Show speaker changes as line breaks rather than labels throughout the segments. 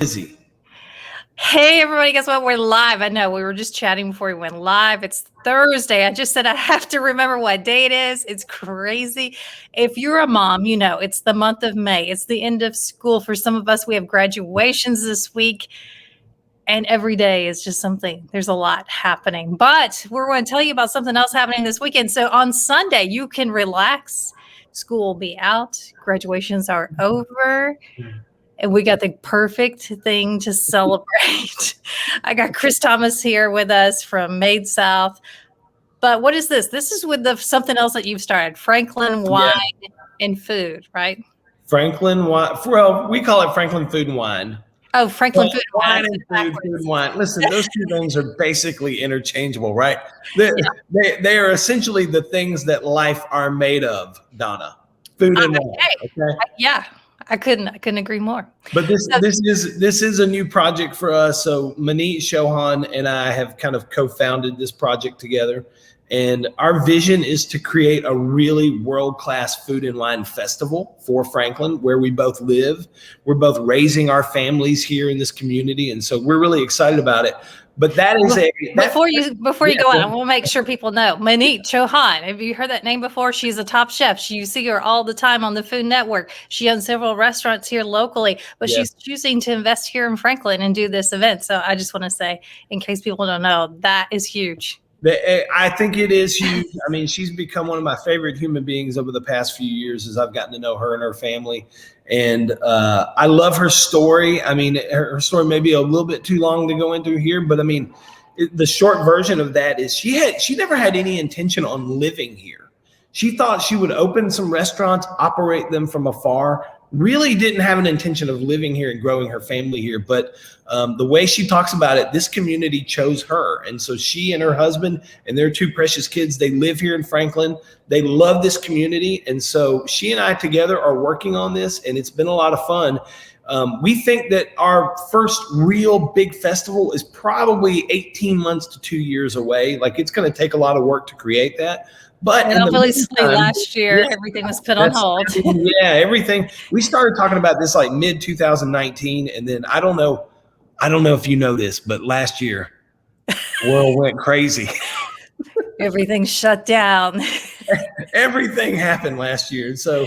Busy.
Hey, everybody, guess what? We're live. I know we were just chatting before we went live. It's Thursday. I just said I have to remember what day it is. It's crazy. If you're a mom, you know it's the month of May. It's the end of school. For some of us, we have graduations this week, and every day is just something. There's a lot happening. But we're going to tell you about something else happening this weekend. So on Sunday, you can relax. School will be out. Graduations are over. And we got the perfect thing to celebrate. I got Chris Thomas here with us from Made South. But what is this? This is with something else that you've started, Franklin Wine and Food, right?
Franklin Wine. Well, we call it Franklin Food and Wine.
Oh, Franklin Food and
Wine and food and wine. Listen, those two things are basically interchangeable, right? They are essentially the things that life are made of, Donna. Food and wine. Okay?
Yeah. I couldn't agree more.
But this is a new project for us. So Monique Chohan and I have kind of co-founded this project together. And our vision is to create a really world-class food and wine festival for Franklin, where we both live. We're both raising our families here in this community. And so we're really excited about it. But that is
before you go on, I want to make sure people know Monique Chohan. Have you heard that name before? She's a top chef. You see her all the time on the Food Network. She owns several restaurants here locally, but she's choosing to invest here in Franklin and do this event. So I just want to say, in case people don't know, that is huge.
I think it is huge. I mean, she's become one of my favorite human beings over the past few years as I've gotten to know her and her family. And I love her story. I mean, her story may be a little bit too long to go into here, but I mean, the short version of that is she never had any intention on living here. She thought she would open some restaurants, operate them from afar, really didn't have an intention of living here and growing her family here. But the way she talks about it, this community chose her. And so she and her husband and their two precious kids, they live here in Franklin. They love this community. And so she and I together are working on this, and it's been a lot of fun. We think that our first real big festival is probably 18 months to 2 years away. Like, it's going to take a lot of work to create that. But
obviously last year, everything was put on hold.
Everything. We started talking about this like mid 2019. And then I don't know if you know this, but last year, the world went crazy.
Everything shut down.
Everything happened last year. So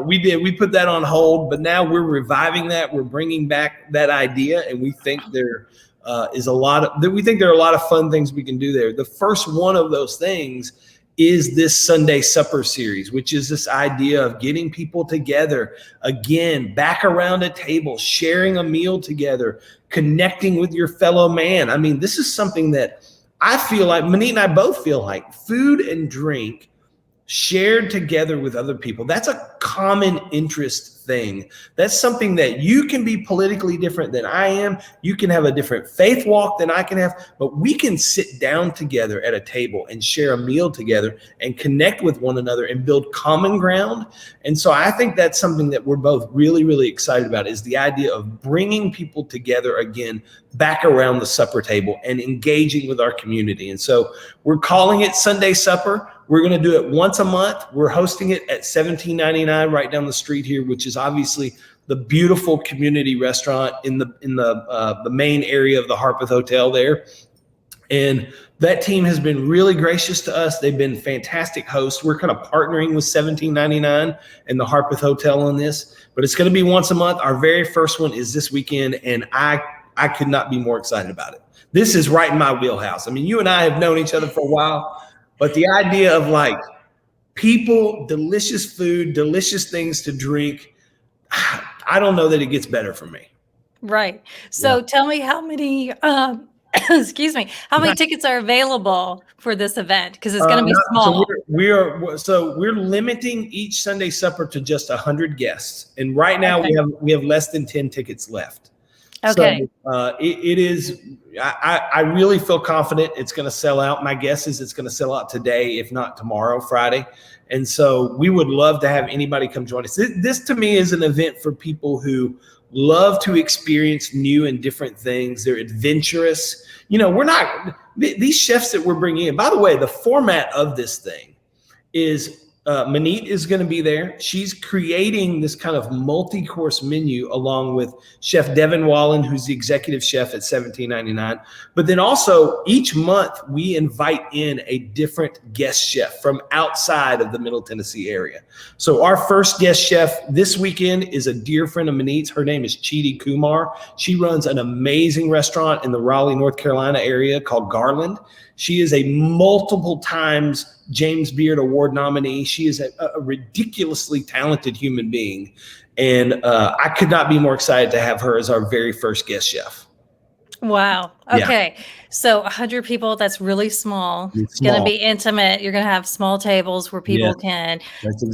we put that on hold, but now we're reviving that. We're bringing back that idea. And we think there are a lot of fun things we can do there. The first one of those things is this Sunday supper series, which is this idea of getting people together again, back around a table, sharing a meal together, connecting with your fellow man. I mean, this is something that I feel like Monique and I both feel like food and drink shared together with other people. That's a common interest thing. That's something that you can be politically different than I am. You can have a different faith walk than I can have, but we can sit down together at a table and share a meal together and connect with one another and build common ground. And so I think that's something that we're both really, really excited about, is the idea of bringing people together again, back around the supper table and engaging with our community. And so we're calling it Sunday Supper. We're going to do it once a month. We're hosting it at $17.99 right down the street here, which is obviously the beautiful community restaurant in the main area of the Harpeth Hotel there. And that team has been really gracious to us. They've been fantastic hosts. We're kind of partnering with $17.99 and the Harpeth Hotel on this, but it's going to be once a month. Our very first one is this weekend, and I could not be more excited about it. This is right in my wheelhouse. I mean, you and I have known each other for a while, but the idea of like people, delicious food, delicious things to drink, I don't know that it gets better for me.
Right. So tell me how many, excuse me, how many tickets are available for this event? Because it's going to be small.
So we're limiting each Sunday supper to just 100 guests. And right now we have less than 10 tickets left.
Okay.
So it is, I really feel confident it's going to sell out. My guess is it's going to sell out today, if not tomorrow, Friday. And so we would love to have anybody come join us. This to me is an event for people who love to experience new and different things. They're adventurous. You know, these chefs that we're bringing in, by the way, the format of this thing is Manteet is going to be there. She's creating this kind of multi-course menu along with Chef Devin Wallen, who's the executive chef at $17.99. But then also each month we invite in a different guest chef from outside of the Middle Tennessee area. So our first guest chef this weekend is a dear friend of Manteet's. Her name is Chidi Kumar. She runs an amazing restaurant in the Raleigh, North Carolina area called Garland. She is a multiple times James Beard Award nominee. She is a ridiculously talented human being. And I could not be more excited to have her as our very first guest chef.
Wow. Okay. Yeah. So 100 people, that's really small. It's going to be intimate. You're going to have small tables where people can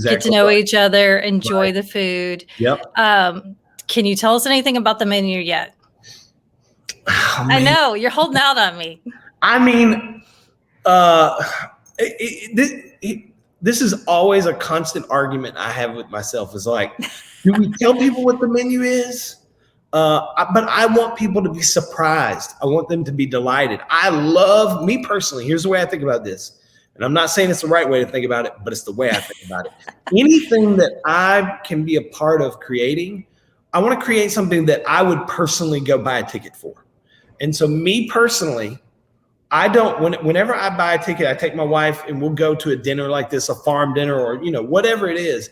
get to know each other, enjoy the food.
Yep.
Can you tell us anything about the menu yet? Oh, I know you're holding out on me.
I mean, this is always a constant argument I have with myself. Is like, do we tell people what the menu is? But I want people to be surprised. I want them to be delighted. I love, me personally, here's the way I think about this. And I'm not saying it's the right way to think about it, but it's the way I think about it. Anything that I can be a part of creating, I want to create something that I would personally go buy a ticket for. And so me personally, I don't, whenever I buy a ticket, I take my wife and we'll go to a dinner like this, a farm dinner or, whatever it is.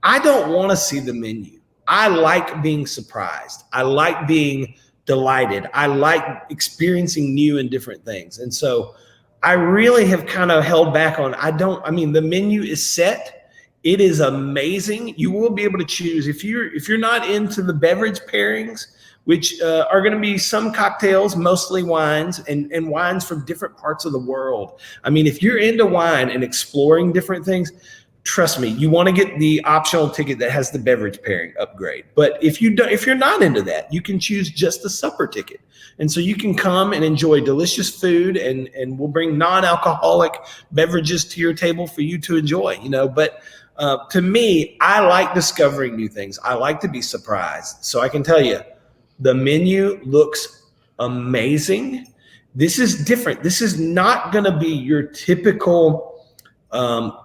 I don't want to see the menu. I like being surprised. I like being delighted. I like experiencing new and different things. And so I really have kind of held back on, the menu is set. It is amazing. You will be able to choose if you're not into the beverage pairings, which are going to be some cocktails, mostly wines and wines from different parts of the world. I mean, if you're into wine and exploring different things, trust me, you want to get the optional ticket that has the beverage pairing upgrade. But if you're not into that, you can choose just the supper ticket. And so you can come and enjoy delicious food and we'll bring non-alcoholic beverages to your table for you to enjoy, But to me, I like discovering new things. I like to be surprised. So I can tell you, the menu looks amazing. This is different. This is not going to be your typical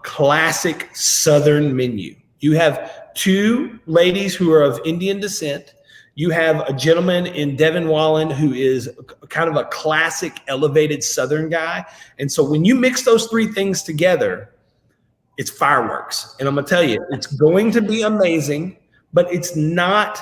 classic Southern menu. You have two ladies who are of Indian descent. You have a gentleman in Devin Wallen who is kind of a classic elevated Southern guy. And so when you mix those three things together, it's fireworks. And I'm going to tell you, it's going to be amazing, but it's not,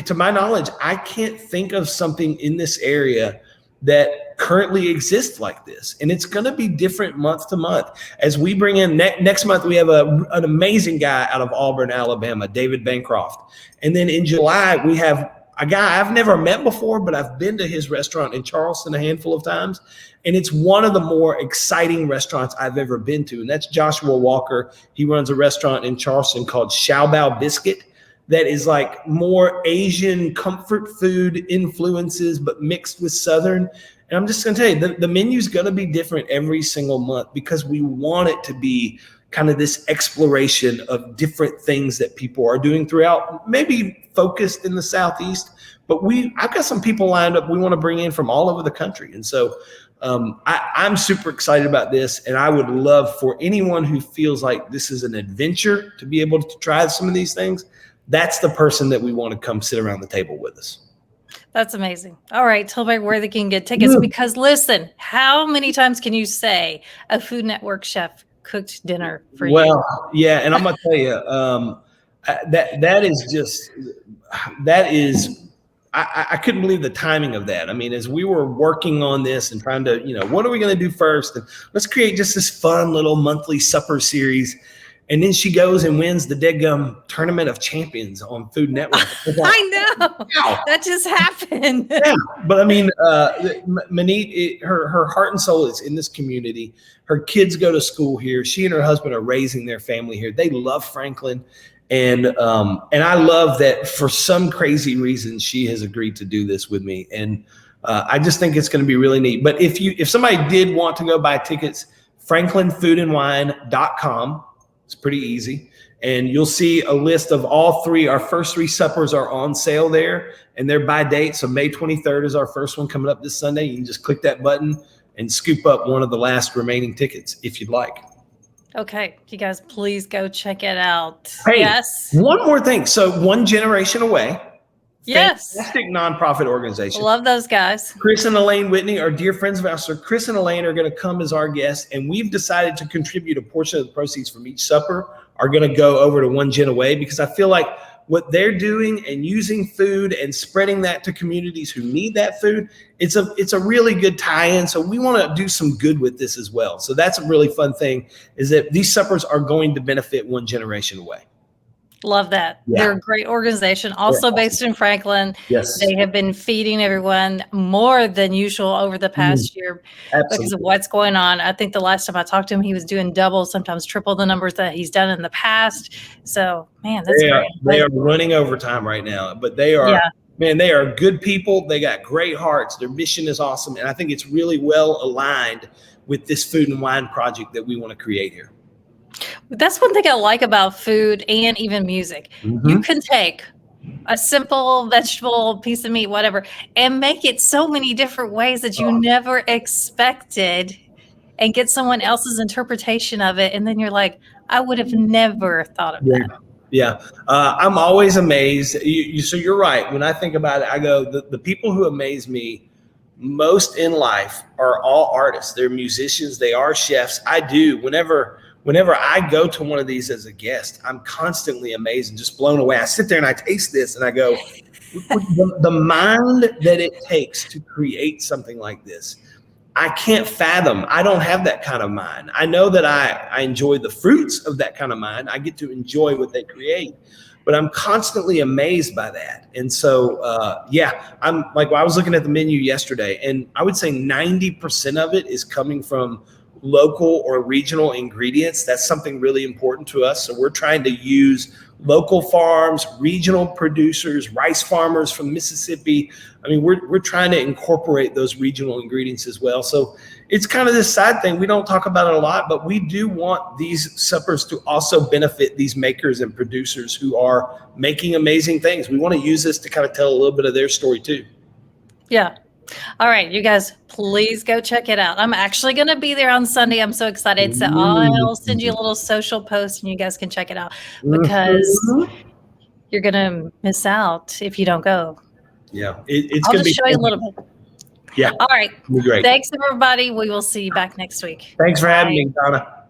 to my knowledge, I can't think of something in this area that currently exists like this. And it's going to be different month to month. As we bring in next month, we have an amazing guy out of Auburn, Alabama, David Bancroft. And then in July, we have a guy I've never met before, but I've been to his restaurant in Charleston a handful of times. And it's one of the more exciting restaurants I've ever been to. And that's Joshua Walker. He runs a restaurant in Charleston called Xiaobao Biscuit that is like more Asian comfort food influences, but mixed with Southern. And I'm just going to tell you, the menu is going to be different every single month because we want it to be kind of this exploration of different things that people are doing throughout, maybe focused in the Southeast, but I've got some people lined up we want to bring in from all over the country. And so I'm super excited about this. And I would love for anyone who feels like this is an adventure to be able to try some of these things. That's the person that we want to come sit around the table with us.
That's amazing. All right. Tell me where they can get tickets because listen, how many times can you say a Food Network chef cooked dinner for you?
Well, yeah. And I'm going to tell you, I couldn't believe the timing of that. I mean, as we were working on this and trying to, what are we going to do first? And let's create just this fun little monthly supper series. And then she goes and wins the Deadgum Tournament of Champions on Food Network.
I know. Wow. That just happened.
Yeah. But I mean, Manteet, her heart and soul is in this community. Her kids go to school here. She and her husband are raising their family here. They love Franklin. And I love that for some crazy reason, she has agreed to do this with me. And I just think it's going to be really neat. But if somebody did want to go buy tickets, franklinfoodandwine.com. It's pretty easy. And you'll see a list of all three. Our first three suppers are on sale there, and they're by date. So May 23rd is our first one coming up this Sunday. You can just click that button and scoop up one of the last remaining tickets if you'd like.
Okay, you guys, please go check it out.
Hey,
Yes.
one more thing. So One Generation Away.
Yes.
Fantastic nonprofit organization.
Love those guys.
Chris and Elaine Whitney are dear friends of ours. So Chris and Elaine are going to come as our guests, and we've decided to contribute a portion of the proceeds from each supper are going to go over to One Gen Away, because I feel like what they're doing and using food and spreading that to communities who need that food, it's a really good tie-in. So we want to do some good with this as well. So that's a really fun thing, is that these suppers are going to benefit One Generation Away.
Love that.
Yeah.
They're a great organization, also based in Franklin.
Yes.
They have been feeding everyone more than usual over the past year because of what's going on. I think the last time I talked to him, he was doing double, sometimes triple the numbers that he's done in the past. So, man, that's great.
They are running overtime right now, but they are, man, they are good people. They got great hearts. Their mission is awesome. And I think it's really well aligned with this food and wine project that we want to create here.
That's one thing I like about food and even music. You can take a simple vegetable, piece of meat, whatever, and make it so many different ways that you never expected, and get someone else's interpretation of it. And then you're like, I would have never thought of that.
Yeah. I'm always amazed. So you're right. When I think about it, I go, the people who amaze me most in life are all artists. They're musicians. They are chefs. Whenever I go to one of these as a guest, I'm constantly amazed and just blown away. I sit there and I taste this and I go, the mind that it takes to create something like this, I can't fathom. I don't have that kind of mind. I know that I enjoy the fruits of that kind of mind. I get to enjoy what they create, but I'm constantly amazed by that. And so, I'm like, I was looking at the menu yesterday, and I would say 90% of it is coming from local or regional ingredients. That's something really important to us. So we're trying to use local farms, regional producers, rice farmers from Mississippi. I mean, we're trying to incorporate those regional ingredients as well. So it's kind of this side thing. We don't talk about it a lot, but we do want these suppers to also benefit these makers and producers who are making amazing things. We want to use this to kind of tell a little bit of their story too.
Yeah. All right, you guys, please go check it out. I'm actually going to be there on Sunday. I'm so excited. So I'll send you a little social post and you guys can check it out, because you're going to miss out if you don't go.
Yeah, it's
I'll
going to
just show you a little bit.
Yeah.
All right.
Great.
Thanks, everybody. We will see you back next week.
Thanks for having me, Donna.